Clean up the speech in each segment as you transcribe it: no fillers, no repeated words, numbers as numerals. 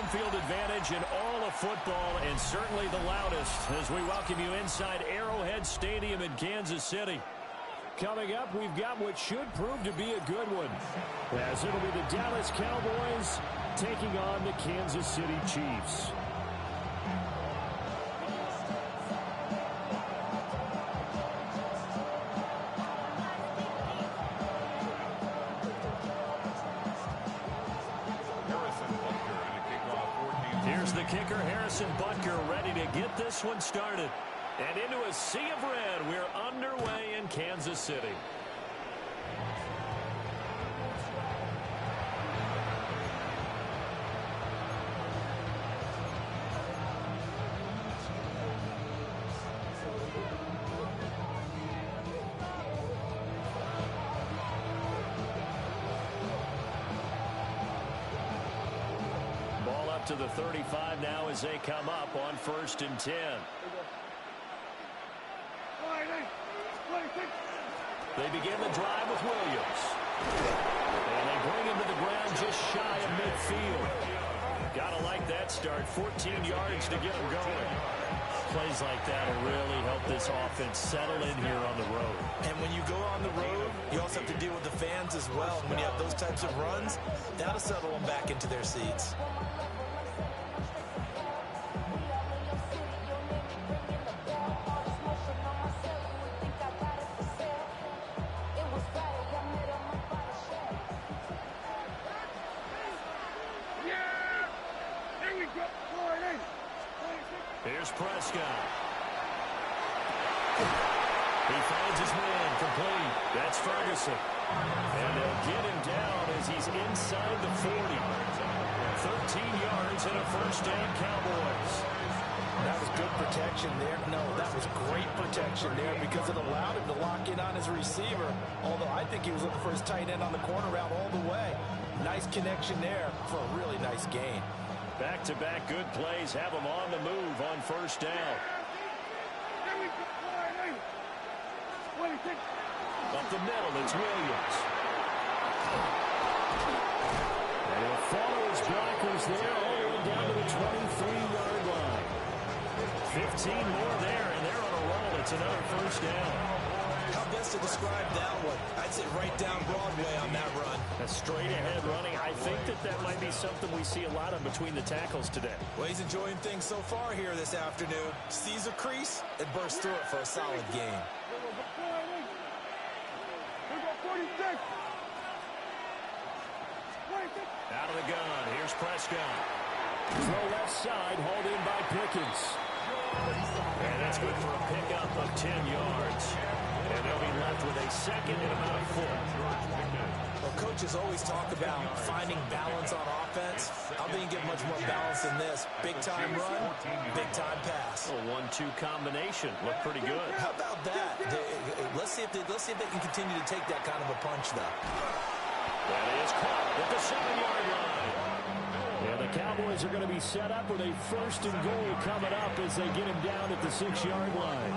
field advantage in all of football, and certainly the loudest as we welcome you inside Arrowhead Stadium in Kansas City. Coming up, we've got what should prove to be a good one, as it'll be the Dallas Cowboys taking on the Kansas City Chiefs. Here's the kicker, Harrison Butker, ready to get this one started. And into a sea of red, we're underway in Kansas City. Ball up to the 35 now as they come up on 1st and 10. They begin the drive with Williams. And they bring him to the ground just shy of midfield. Gotta like that start. 14 yards to get him going. Plays like that will really help this offense settle in here on the road. And when you go on the road, you also have to deal with the fans as well. When you have those types of runs, that'll settle them back into their seats. Here's Prescott. He finds his man complete. That's Ferguson. And they'll get him down as he's inside the 40. 13 yards and a first down, Cowboys. That was good protection there. No, that was great protection there because it allowed him to lock in on his receiver. Although I think he was looking for his tight end on the corner route all the way. Nice connection there for a really nice gain. Back-to-back good plays have them on the move on first down. Up the middle, it's Williams. And he'll follow his blockers there all the way down to the 23-yard line. 15 more there, and they're on a roll. It's another first down. How best to describe that one? I'd say right down Broadway on that run. A straight-ahead running. I think that might be something we see a lot of between the tackles today. Well, he's enjoying things so far here this afternoon. Sees a crease and bursts through it for a solid game. Out of the gun. Here's Prescott. Throw left side, hauled in by Pickens. And that's good for a pickup of 10 yards. And they'll be left with a second and about a foot. Well, coaches always talk about finding balance on offense. I think you get much more balance than this. Big-time run, big-time pass. A 1-2 combination. Looked pretty good. How about that? Let's see if they can continue to take that kind of a punch, though. That is caught at the 7-yard line. And the Cowboys are going to be set up with a 1st and goal coming up as they get him down at the 6-yard line.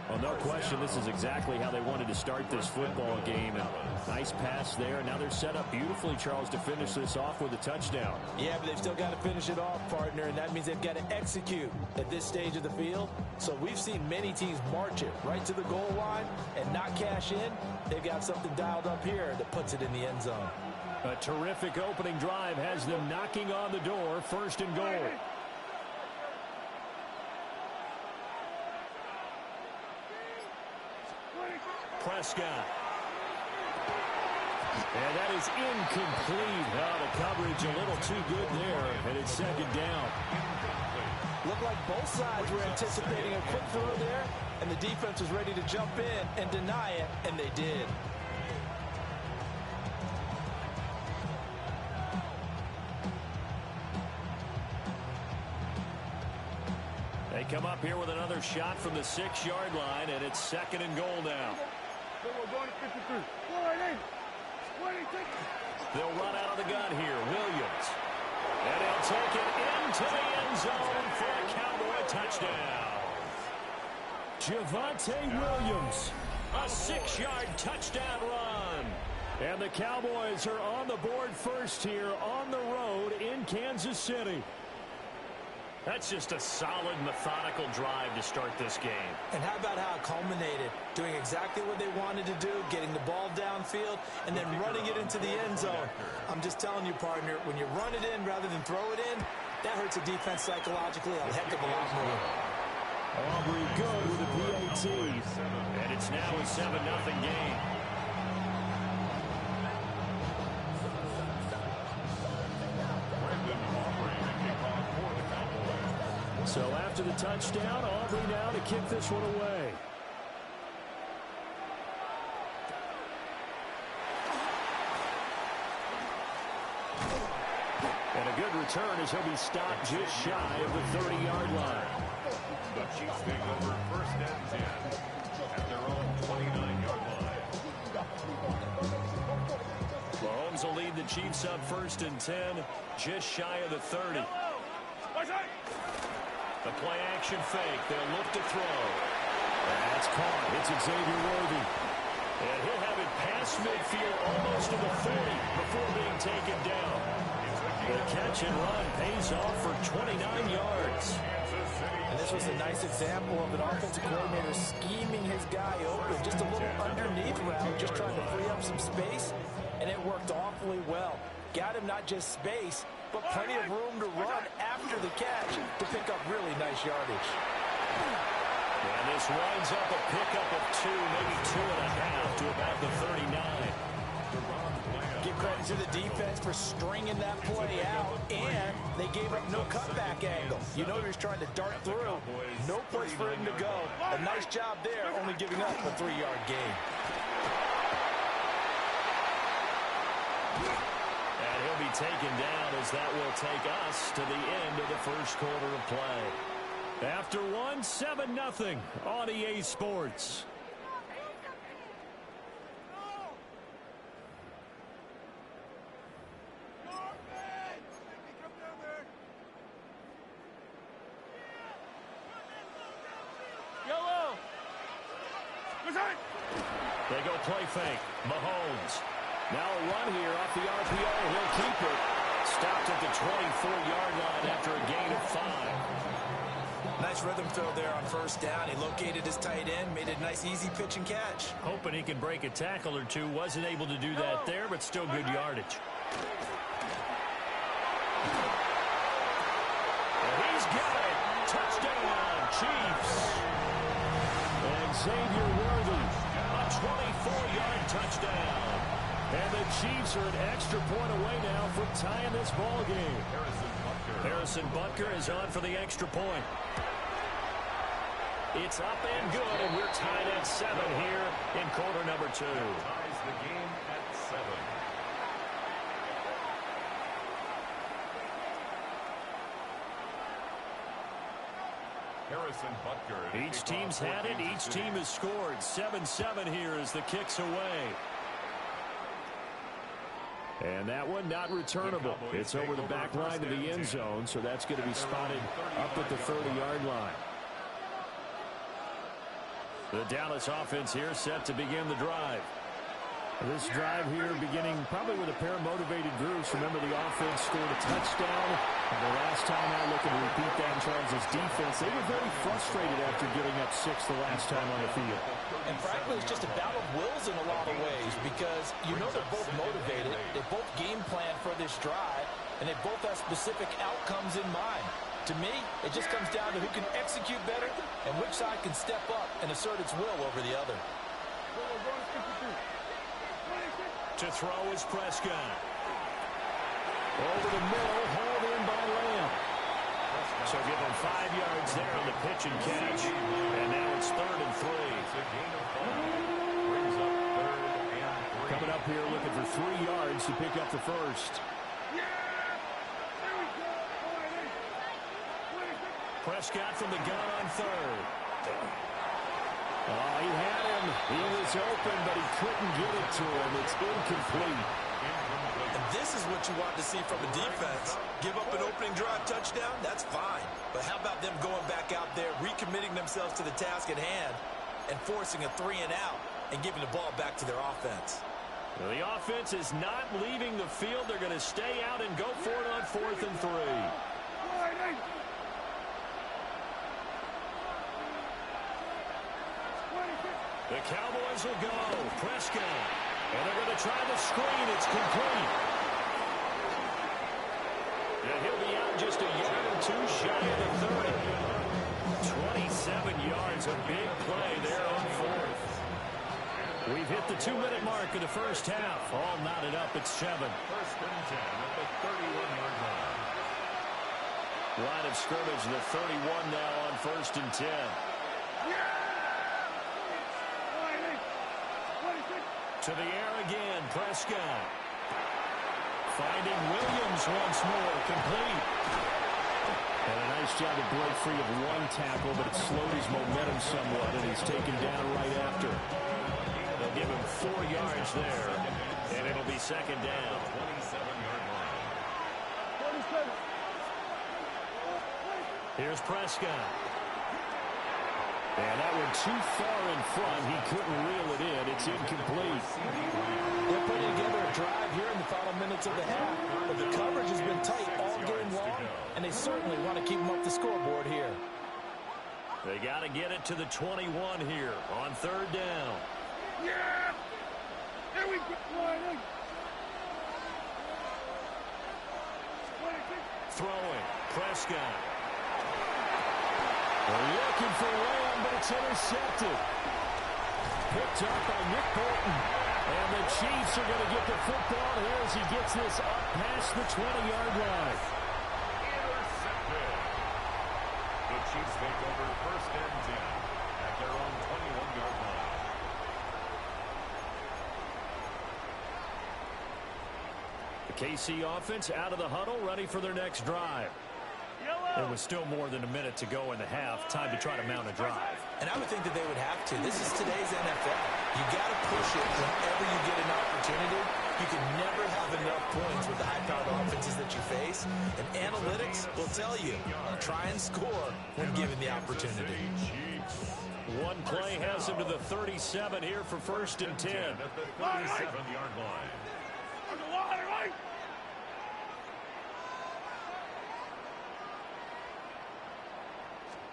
Well, no question, this is exactly how they wanted to start this football game. And nice pass there. Now they're set up beautifully, Charles, to finish this off with a touchdown. Yeah, but they've still got to finish it off, partner, and that means they've got to execute at this stage of the field. So we've seen many teams march it right to the goal line and not cash in. They've got something dialed up here that puts it in the end zone. A terrific opening drive has them knocking on the door, 1st and goal. Prescott. And that is incomplete. The coverage a little too good there, and it's 2nd down. Looked like both sides were anticipating a quick throw there, and the defense was ready to jump in and deny it, and they did. They come up here with another shot from the 6-yard line, and it's 2nd and goal now. They'll run out of the gun here. Williams. And he'll take it into the end zone for a Cowboy touchdown. Javonte Williams. A 6-yard touchdown run. And the Cowboys are on the board first here on the road in Kansas City. That's just a solid, methodical drive to start this game. And how about how it culminated? Doing exactly what they wanted to do, getting the ball downfield, and then running it into the end zone. I'm just telling you, partner, when you run it in rather than throw it in, that hurts a defense psychologically a heck of a lot more. Aubrey good with a PAT. And it's now a 7-0 game. So after the touchdown, Aubrey now to kick this one away. And a good return as he'll be stopped just shy of the 30-yard line. The Chiefs take over 1st and 10 at their own 29-yard line. Mahomes will lead the Chiefs up 1st and 10, just shy of the 30. The play action fake. They'll look to throw. That's caught. It's Xavier Worthy. And he'll have it past midfield almost to the 40 before being taken down. The catch and run pays off for 29 yards. And this was a nice example of an offensive coordinator scheming his guy open. Just a little underneath route, just trying to free up some space. And it worked awfully well. Got him not just space, but plenty of room to run after the catch to pick up really nice yardage. And this winds up a pickup of 2, maybe 2.5 to about the 39. Give credit to the defense for stringing that play out, and they gave up no cutback angle. You know he was trying to dart through. No place for him to go. A nice job there, only giving up a 3-yard gain. And he'll be taken down as that will take us to the end of the first quarter of play. After one, 7-0 on EA Sports. They go play fake. Mahomes. Now a run here off the RPO. He'll keep it. Stopped at the 24-yard line after a gain of 5. Nice rhythm throw there on 1st down. He located his tight end, made a nice easy pitch and catch. Hoping he can break a tackle or two. Wasn't able to do that there, but still good yardage. And he's got it. Touchdown, Chiefs. And Xavier Worthy. A 24-yard touchdown. And the Chiefs are an extra point away now from tying this ball game. Harrison Butker is on for the extra point. It's up and good, and we're tied at 7 here in quarter number 2. Ties the game at 7. Harrison Butker. Each team's had it. Each team has scored. 7-7 here as the kick's away. And that one not returnable. It's over the back line to the end zone, so that's going to be spotted up at the 30-yard line. The Dallas offense here set to begin the drive. This drive here beginning probably with a pair of motivated groups. Remember, the offense scored a touchdown. And the last time out, looking to repeat that in Charles' defense, they were very frustrated after giving up 6 the last time on the field. And frankly, it's just a battle of wills in a lot of ways because you know they're both motivated. They both game plan for this drive, and they both have specific outcomes in mind. To me, it just comes down to who can execute better and which side can step up and assert its will over the other. To throw is Prescott. Over the middle, hauled in by Lamb. So give him 5 yards there on the pitch and catch. And now it's 3rd and 3. Coming up here looking for 3 yards to pick up the first. Prescott from the gun on 3rd. Oh, he had him. He was open, but he couldn't get it to him. It's incomplete. And this is what you want to see from a defense. Give up an opening drive touchdown, that's fine. But how about them going back out there, recommitting themselves to the task at hand, and forcing a 3 and out, and giving the ball back to their offense? The offense is not leaving the field. They're going to stay out and go for it on 4th and 3. The Cowboys will go. Prescott. And they're going to try the screen. It's complete. And he'll be out just a yard or two shy of the 30. 27 yards. A big play there on 4th. We've hit the 2-minute mark of the first half. All knotted up at 7. 1st and 10 at the 31-yard line. Line of scrimmage, the 31 now on 1st and 10. To the air again, Prescott. Finding Williams once more, complete. And a nice job to break free of one tackle, but it slowed his momentum somewhat, and he's taken down right after. They'll give him 4 yards there, and it'll be 2nd down. 27-yard line. Here's Prescott. And that one too far in front. He couldn't reel it in. It's incomplete. They're putting together a drive here in the final minutes of the half, but the coverage has been tight all game long, and they certainly want to keep them up the scoreboard here. They got to get it to the 21 here on 3rd down. Yeah! Here we go! Throwing. Prescott. They're looking for Lamb, but it's intercepted. Picked up by Nick Bolton. And the Chiefs are going to get the football here as he gets this up past the 20-yard line. Intercepted. The Chiefs take over 1st and 10 at their own 21-yard line. The KC offense out of the huddle, ready for their next drive. There was still more than a minute to go in the half. Time to try to mount a drive. And I would think that they would have to. This is today's NFL. You got to push it whenever you get an opportunity. You can never have enough points with the high-powered offenses that you face. And analytics will tell you, try and score when given the opportunity. One play has him to the 37 here for 1st and 10. At the 37-yard line.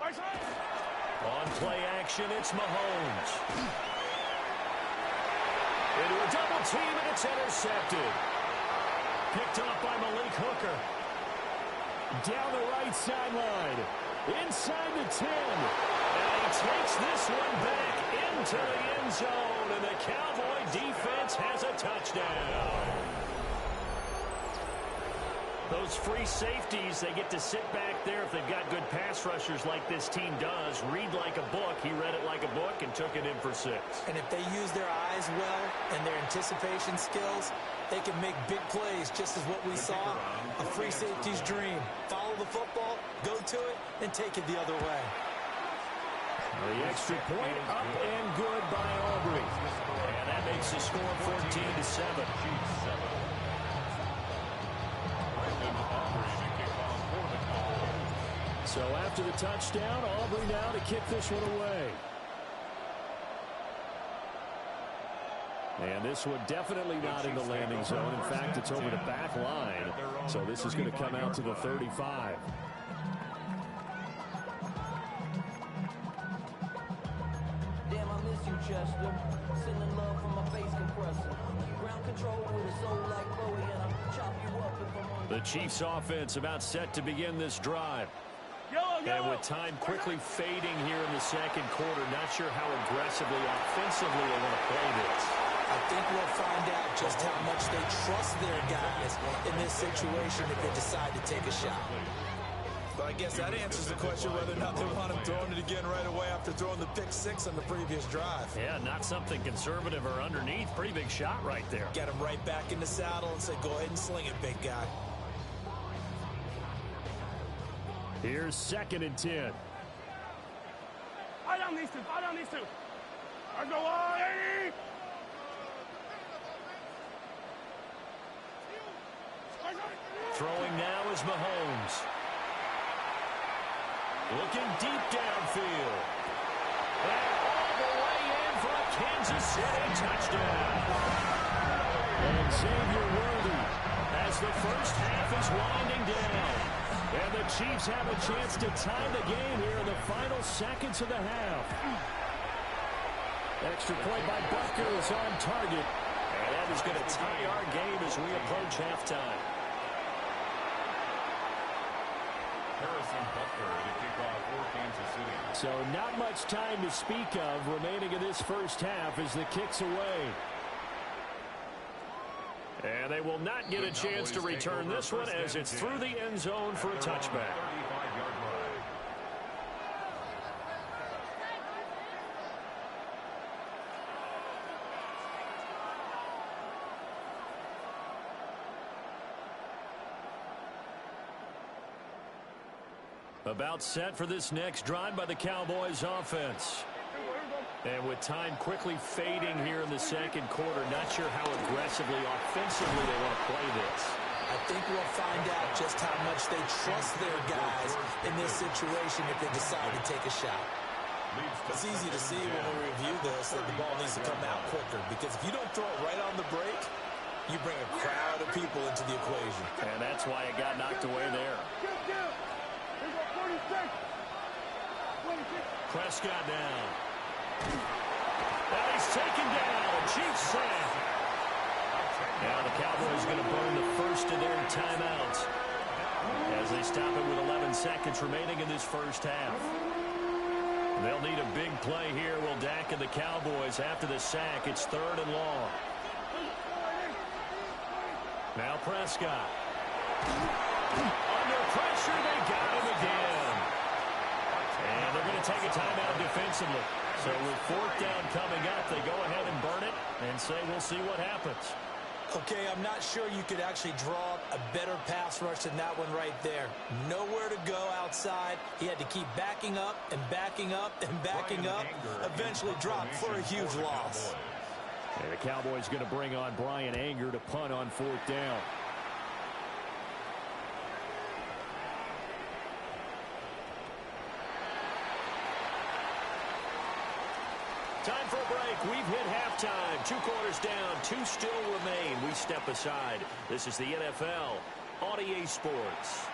On play action, it's Mahomes. Into a double team, and it's intercepted. Picked off by Malik Hooker. Down the right sideline. Inside the 10. And he takes this one back into the end zone. And the Cowboy defense has a touchdown. Those free safeties, they get to sit back there if they've got good pass rushers like this team does. Read like a book. He read it like a book and took it in for 6. And if they use their eyes well and their anticipation skills, they can make big plays, just as what we saw. A free safety's dream. Follow the football, go to it, and take it the other way. The extra point up and good by Aubrey. And that makes the score 14-7. So after the touchdown, Aubrey now to kick this one away. And this one definitely not in the landing zone. In fact, it's over the back line. So this is going to come out to the 35. Damn, I miss you, Chester. Sending love from my face compressor. Ground control with a soul like Bowie, and I'll chop you up if I'm on. The Chiefs offense about set to begin this drive. And with time quickly fading here in the second quarter, not sure how aggressively, offensively they want to play this. I think we'll find out just how much they trust their guys in this situation if they decide to take a shot. But I guess that answers the question whether or not they want him throwing it again right away after throwing the pick 6 on the previous drive. Yeah, not something conservative or underneath. Pretty big shot right there. Get him right back in the saddle and say, go ahead and sling it, big guy. Here's 2nd and 10. I don't need to. I go on. Throwing now is Mahomes. Looking deep downfield. And all the way in for a Kansas City touchdown. And Xavier Worthy as the first half is winding down. And the Chiefs have a chance to tie the game here in the final seconds of the half. Extra point by Butker is on target. And that is going to tie our game as we approach halftime. Harrison Butker to kick off for Kansas City. So not much time to speak of remaining in this first half as the kick's away. And they will not get a chance to return this one as it's through the end zone for a touchback. About set for this next drive by the Cowboys offense. And with time quickly fading here in the second quarter, not sure how aggressively, offensively they want to play this. I think we'll find out just how much they trust their guys in this situation if they decide to take a shot. It's easy to see when we review this that the ball needs to come out quicker, because if you don't throw it right on the break, you bring a crowd of people into the equation. And that's why it got knocked away there. Prescott down. And he's taken down. Chiefs sack. Now the Cowboys going to burn the first of their timeouts as they stop it with 11 seconds remaining in this first half. They'll need a big play here. Will Dak and the Cowboys after the sack. It's 3rd and long. Now Prescott. Under pressure, they got him again. And they're going to take a timeout defensively. So with 4th down coming up, they go ahead and burn it and say we'll see what happens. Okay, I'm not sure you could actually draw up a better pass rush than that one right there. Nowhere to go outside. He had to keep backing up and backing up and backing up. Eventually dropped for a huge loss. And the Cowboys going to bring on Bryan Anger to punt on 4th down. Time for a break. We've hit halftime. 2 quarters down. 2 still remain. We step aside. This is the NFL on EA Sports.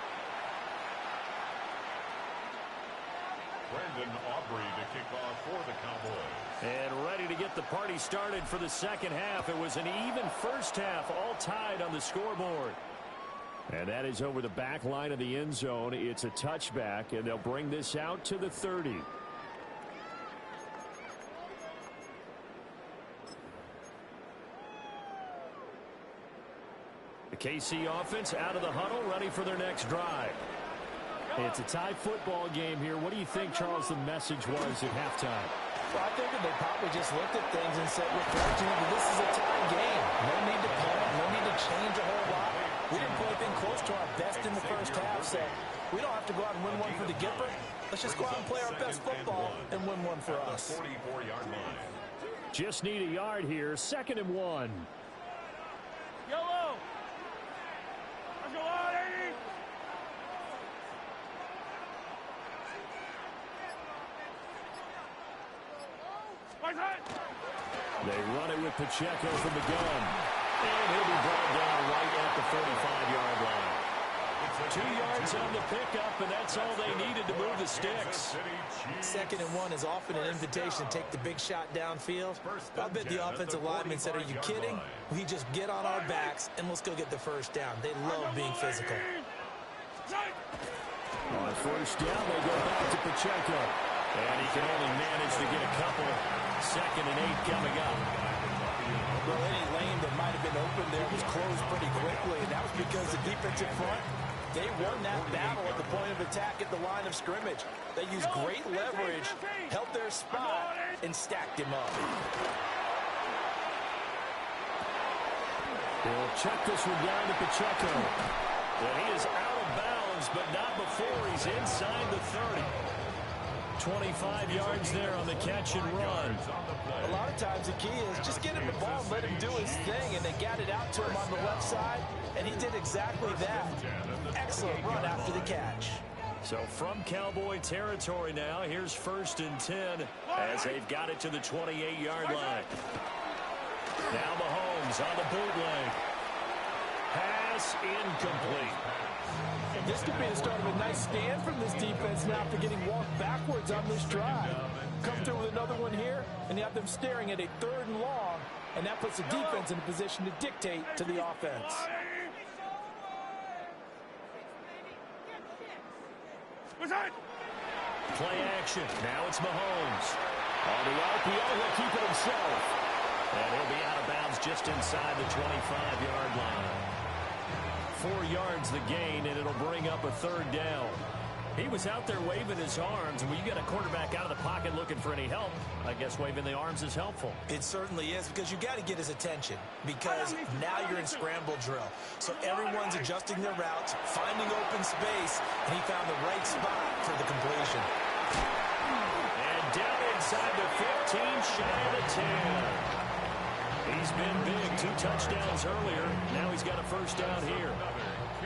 Brandon Aubrey to kick off for the Cowboys. And ready to get the party started for the second half. It was an even first half, all tied on the scoreboard. And that is over the back line of the end zone. It's a touchback, and they'll bring this out to the 30. The KC offense out of the huddle, ready for their next drive. It's a tie football game here. What do you think, Charles, the message was at halftime? Well, I think that they probably just looked at things and said, reflecting that this is a tie game. No need to panic. No need to change a whole lot. We didn't play anything close to our best in the first half, so we don't have to go out and win one for the Gipper. Let's just go out and play our best football and win one for us. 44-yard line. Just need a yard here. 2nd and 1. Yellow. Let's go on, 80. They run it with Pacheco from the gun. And he'll be brought down right at the 45-yard line. 2 yards on the pickup, and that's all they needed to move the sticks. 2nd and 1 is often an invitation to take the big shot downfield. I bet the offensive lineman said, are you kidding? We just get on our backs and let's go get the first down. They love being physical. On 1st down, they go back to Pacheco. And he can only manage to get a couple. 2nd and 8 coming up. Well, any lane that might have been open there was closed pretty quickly, and that was because the defensive front, they won that battle at the point of attack at the line of scrimmage. They used great leverage, held their spot, and stacked him up. They'll check this one down to Pacheco. And he is out of bounds, but not before he's inside the 30. 25 yards there on the catch and run. A lot of times the key is just get him the ball and let him do his thing, and they got it out to him on the left side, and he did exactly that. Excellent run after the catch. So from Cowboy territory now, here's 1st and 10 as they've got it to the 28-yard line. Now Mahomes Mahomes on the bootleg. Pass incomplete. And this could be the start of a nice stand from this defense now after getting walked backwards on this drive. Come through with another one here, and you have them staring at a 3rd and long, and that puts the defense in a position to dictate to the offense. Play action. Now it's Mahomes. On the RPO, he'll keep it himself. And he'll be out of bounds just inside the 25-yard line. 4 yards the gain, and it'll bring up a 3rd down. He was out there waving his arms, and when you get a quarterback out of the pocket looking for any help, I guess waving the arms is helpful. It certainly is, because you got to get his attention, because now you're in scramble drill. So everyone's adjusting their routes, finding open space, and he found the right spot for the completion. And down inside the 15, shy of the 10. He's been big, 2 touchdowns earlier. Now he's got a 1st down here.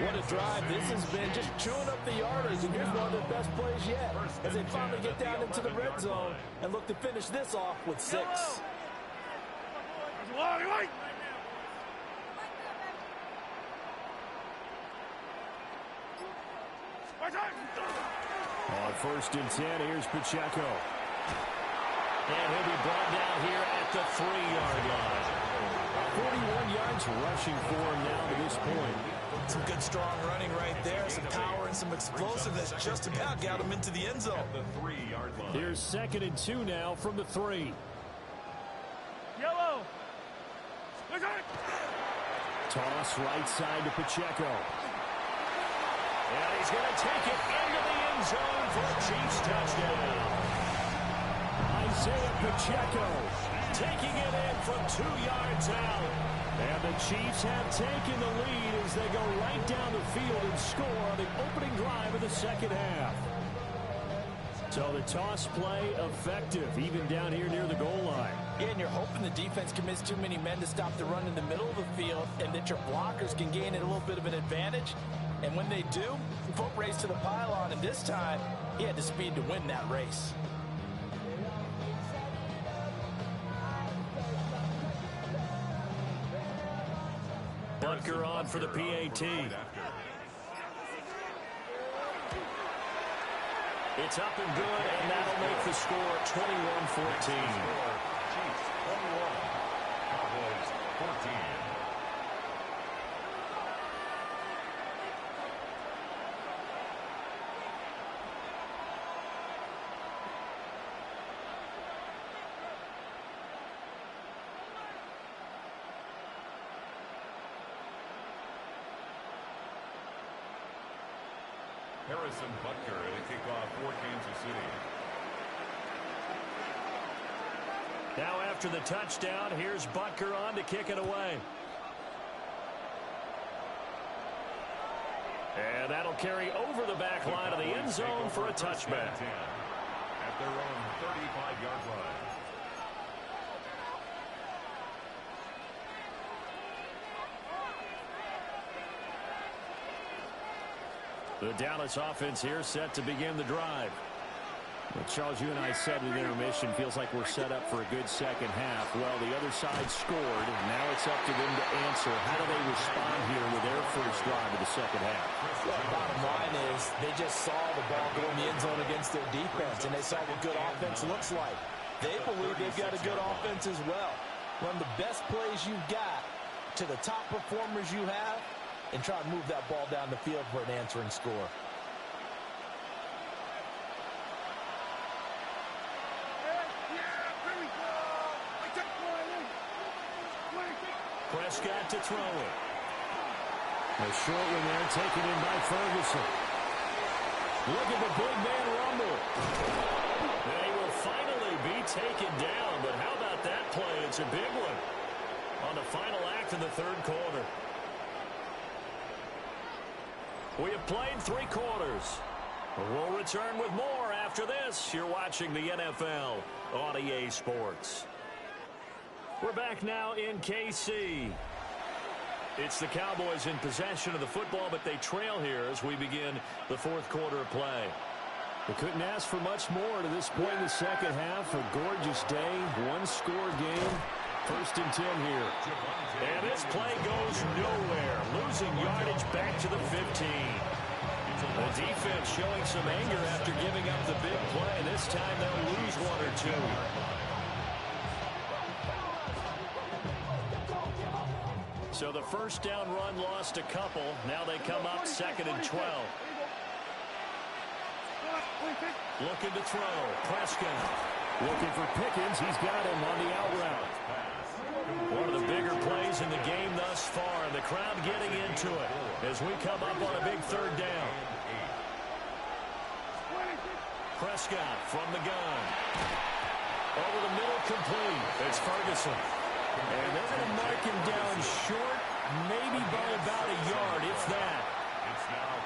What a drive this has been, just chewing up the yardage, and here's one of the best plays yet as they finally get down into the red zone and look to finish this off with 6. On 1st and 10, here's Pacheco. And he'll be brought down here at the 3-yard line. 41 yards rushing for him now to this point. Some good, strong running right there. Some power and some explosiveness just about got him into the end zone. Here's 2nd and 2 now from the 3. Yellow. Toss right side to Pacheco. And he's going to take it into the end zone for a Chiefs touchdown. Isaiah Pacheco taking it in from 2 yards out. And the Chiefs have taken the lead as they go right down the field and score on the opening drive of the 2nd half. So the toss play effective, even down here near the goal line. Yeah, and you're hoping the defense commits too many men to stop the run in the middle of the field and that your blockers can gain a little bit of an advantage. And when they do, foot race to the pylon, and this time he had the speed to win that race. Butker on for the PAT. It's up and good, and that'll make the score 21-14. Chiefs 21, Cowboys 14. Harrison Butker at a kickoff for Kansas City. Now after the touchdown, here's Butker on to kick it away. And that'll carry over the back line of the end zone for a touchback. At their own 35-yard line. The Dallas offense here set to begin the drive. Well, Charles, you and I said at intermission, feels like we're set up for a good 2nd half. Well, the other side scored, and now it's up to them to answer. How do they respond here with their first drive of the 2nd half? Well, bottom line is they just saw the ball go in the end zone against their defense, and they saw what good offense looks like. They believe they've got a good offense as well. Run the best plays you've got to the top performers you have, and try and move that ball down the field for an answering score. Prescott to throw it. A short one there taken in by Ferguson. Look at the big man rumble. They will finally be taken down, but how about that play? It's a big one on the final act of the 3rd quarter. We have played 3 quarters. We'll return with more after this. You're watching the NFL on EA Sports. We're back now in KC. It's the Cowboys in possession of the football, but they trail here as we begin the 4th quarter of play. We couldn't ask for much more to this point in the 2nd half. A gorgeous day, 1-score game. First and 10 here. And this play goes nowhere. Losing yardage back to the 15. The defense showing some anger after giving up the big play. This time they'll lose one or two. So the first down run lost a couple. Now they come up 2nd and 12. Looking to throw. Prescott. Looking for Pickens. He's got him on the out route. One of the bigger plays in the game thus far. The crowd getting into it as we come up on a big 3rd down. Prescott from the gun. Over the middle, complete. It's Ferguson. And they're going to mark him down short, maybe by about a yard, if that.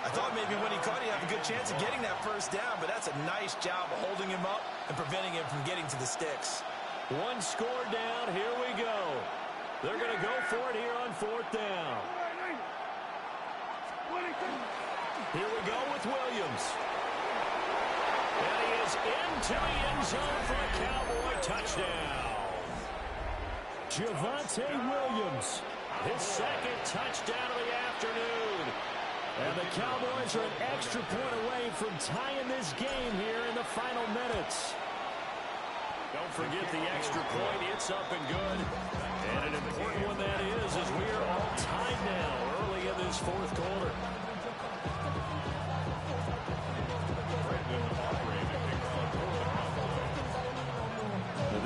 I thought maybe when he caught it, he'd have a good chance of getting that first down, but that's a nice job of holding him up and preventing him from getting to the sticks. One score down. Here we go. They're going to go for it here on 4th down. Here we go with Williams. And he is into the end zone for a Cowboy touchdown. Javonte Williams. His 2nd touchdown of the afternoon. And the Cowboys are an extra point away from tying this game here in the final minutes. Don't forget the extra point. It's up and good. And an important one that is, as we are all tied now early in this 4th quarter.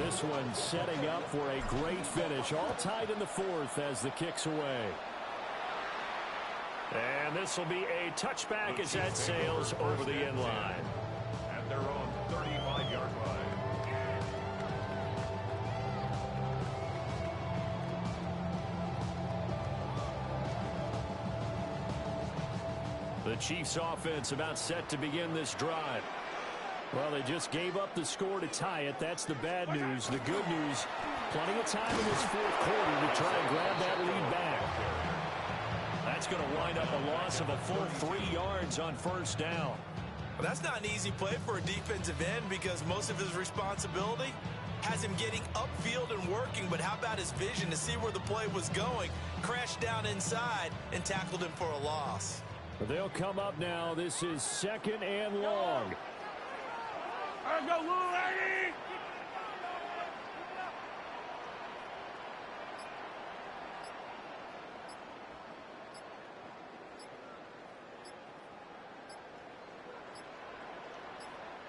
This one setting up for a great finish. All tied in the 4th as the kick's away. And this will be a touchback as that sails over the end line. At their own 35-yard line. The Chiefs offense about set to begin this drive. Well, they just gave up the score to tie it. That's the bad news. The good news, plenty of time in this 4th quarter to try and grab that lead back. That's going to wind up a loss of a full 3 yards on 1st down. Well, that's not an easy play for a defensive end because most of his responsibility has him getting upfield and working, but how about his vision to see where the play was going, crashed down inside, and tackled him for a loss. They'll come up now. This is 2nd and long. Let's go, little lady!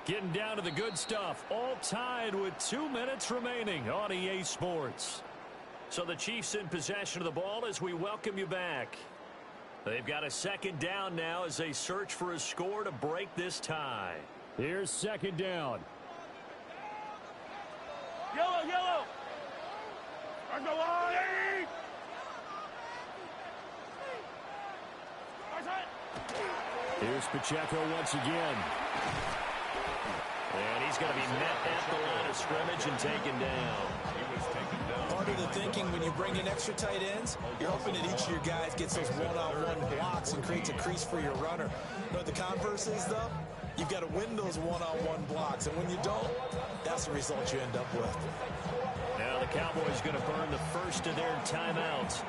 Getting down to the good stuff. All tied with 2 minutes remaining on EA Sports. So the Chiefs in possession of the ball as we welcome you back. They've got a 2nd down now as they search for a score to break this tie. Here's 2nd down. Yellow, yellow! Let's go, little lady! Here's Pacheco once again. And he's going to be met at the line of scrimmage and taken down. Part of the thinking when you bring in extra tight ends, you're hoping that each of your guys gets those one-on-one blocks and creates a crease for your runner. You know what the converse is, though? You've got to win those one-on-one blocks, and when you don't, that's the result you end up with. Now the Cowboys going to burn the first of their timeouts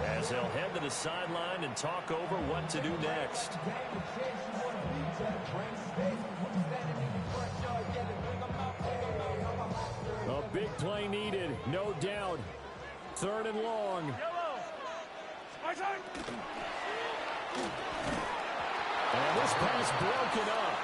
as they'll head to the sideline and talk over what to do next. A big play needed, no doubt. 3rd and long. Yellow! My time! And this pass broken up.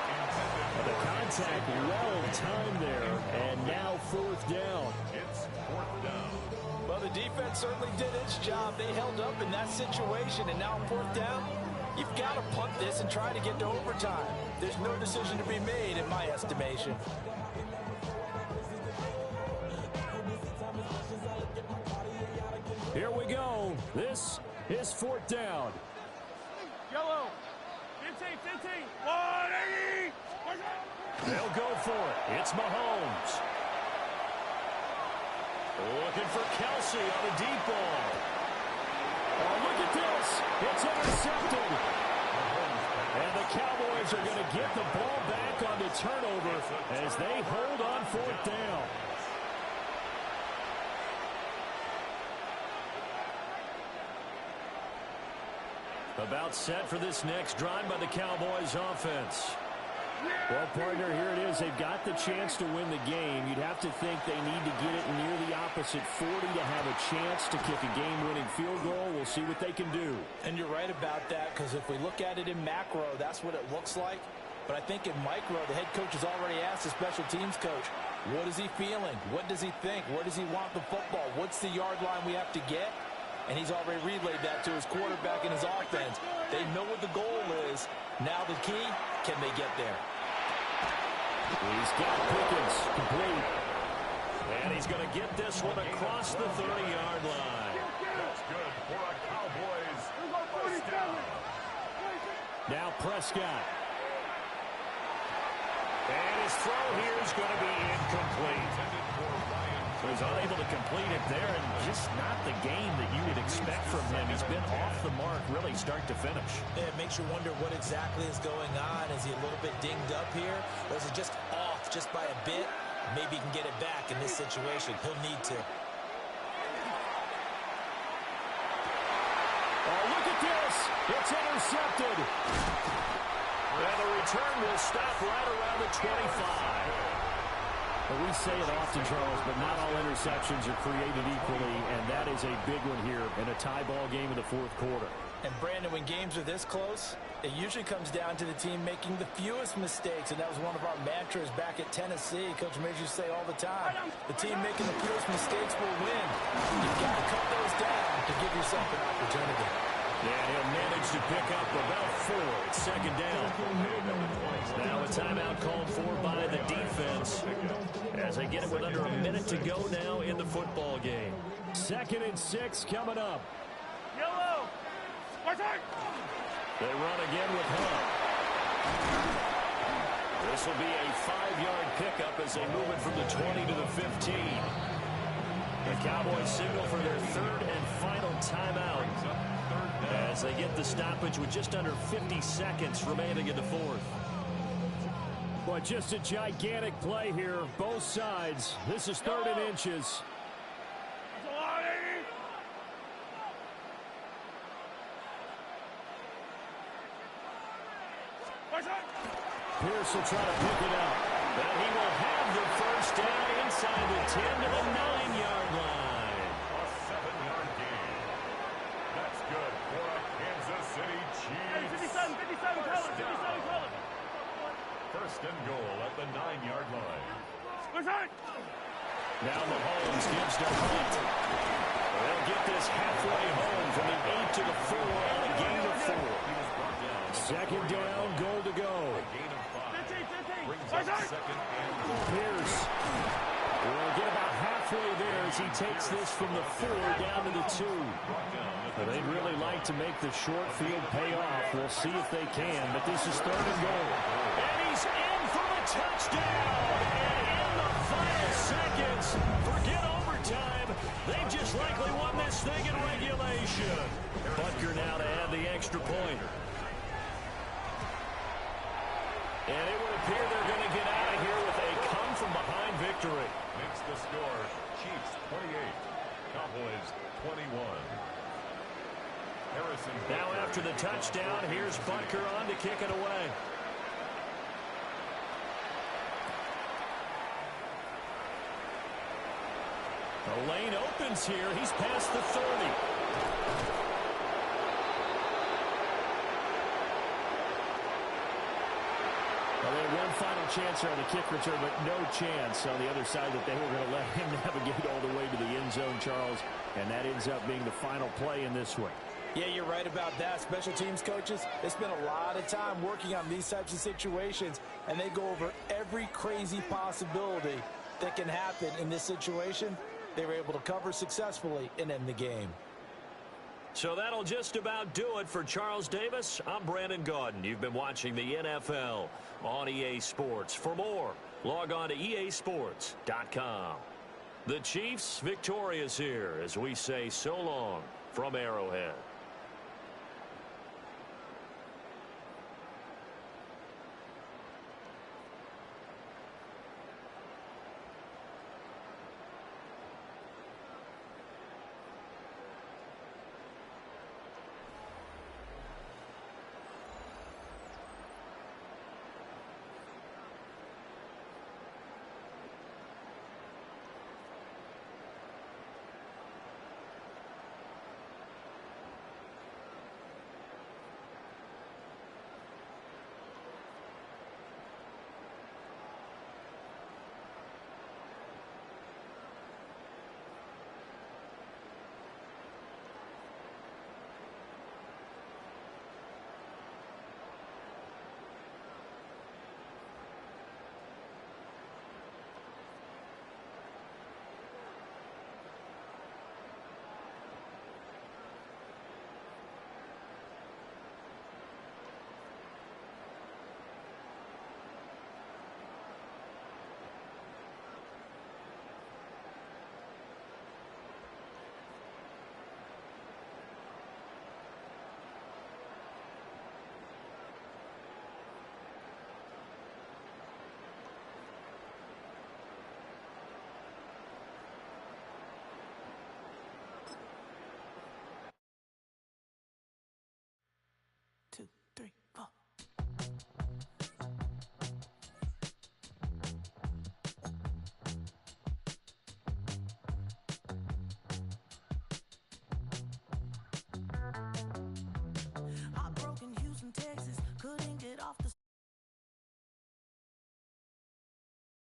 The contact well timed there, and now 4th down. It's 4th down. Well, the defense certainly did its job. They held up in that situation, and now 4th down, you've got to punt this and try to get to overtime. There's no decision to be made in my estimation. Here we go. This is 4th down. Yellow! 15, 15! 180! They'll go for it. It's Mahomes. Looking for Kelsey on a deep ball. Oh, look at this. It's intercepted. And the Cowboys are going to get the ball back on the turnover as they hold on 4th down. About set for this next drive by the Cowboys offense. Well, partner, here it is. They've got the chance to win the game. You'd have to think they need to get it near the opposite 40 to have a chance to kick a game-winning field goal. We'll see what they can do. And you're right about that, because if we look at it in macro, that's what it looks like. But I think in micro, the head coach has already asked the special teams coach, what is he feeling? What does he think? Where does he want the football? What's the yard line we have to get? And he's already relayed that to his quarterback and his offense. They know what the goal is. Now the key, can they get there? He's got Pickens complete. And he's going to get this one across the 30-yard line. That's good for a Cowboys first down. Now Prescott. And his throw here is going to be incomplete. So he's unable to complete it there, and just not the game that you would expect from him. He's been off the mark really start to finish. Yeah, it makes you wonder what exactly is going on. Is he a little bit dinged up here, or is it just off just by a bit? Maybe he can get it back in this situation. He'll need to. Oh, look at this. It's intercepted. And the return will stop right around the 25. Well, we say it often, Charles, but not all interceptions are created equally, and that is a big one here in a tie ball game in the fourth quarter. And, Brandon, when games are this close, it usually comes down to the team making the fewest mistakes, and that was one of our mantras back at Tennessee. Coach Major used to say all the time, the team making the fewest mistakes will win. You've got to cut those down to give yourself an opportunity. And he'll manage to pick up about 4. It's second down. Now a timeout called for by the defense as they get it with under a minute to go now in the football game. 2nd and 6 coming up. Yellow. They run again with Hunt. This will be a 5-yard pickup as they move it from the 20 to the 15. The Cowboys signal for their 3rd and final timeout as they get the stoppage with just under 50 seconds remaining in the fourth. Well, just a gigantic play here, both sides. This is 3rd and inches. Pierce will try to pick it up. And he will have the first down inside the 10 to the 9-yard line. A 7-yard gain. That's good for a Kansas City Chiefs. 57 color. First and goal at the 9-yard line. Now Mahomes gives to Hunt. They'll get this halfway home from the 8 to the 4 on a gain of 4. Second down, goal to go. Gain of 5. Brings up second and goal. Pierce will get about halfway there as he takes this from the 4 down to the 2. They'd really like to make the short field pay off. We'll see if they can, but this is 3rd and goal. And he's in for the touchdown. And in the final seconds, forget overtime. They've just likely won this thing in regulation. Butker now to add the extra point. And it would appear they're going to get out of here with a come-from-behind victory. Makes the score Chiefs 28, Cowboys 21. Now after the touchdown, here's Butker on to kick it away. The lane opens here. He's past the 30. Well, they had one final chance on the kick return, but no chance on the other side that they were going to let him navigate all the way to the end zone, Charles. And that ends up being the final play in this one. Yeah, you're right about that. Special teams coaches, they spend a lot of time working on these types of situations, and they go over every crazy possibility that can happen in this situation. They were able to cover successfully and end the game. So that'll just about do it for Charles Davis. I'm Brandon Gaudin. You've been watching the NFL on EA Sports. For more, log on to easports.com. The Chiefs victorious here as we say so long from Arrowhead.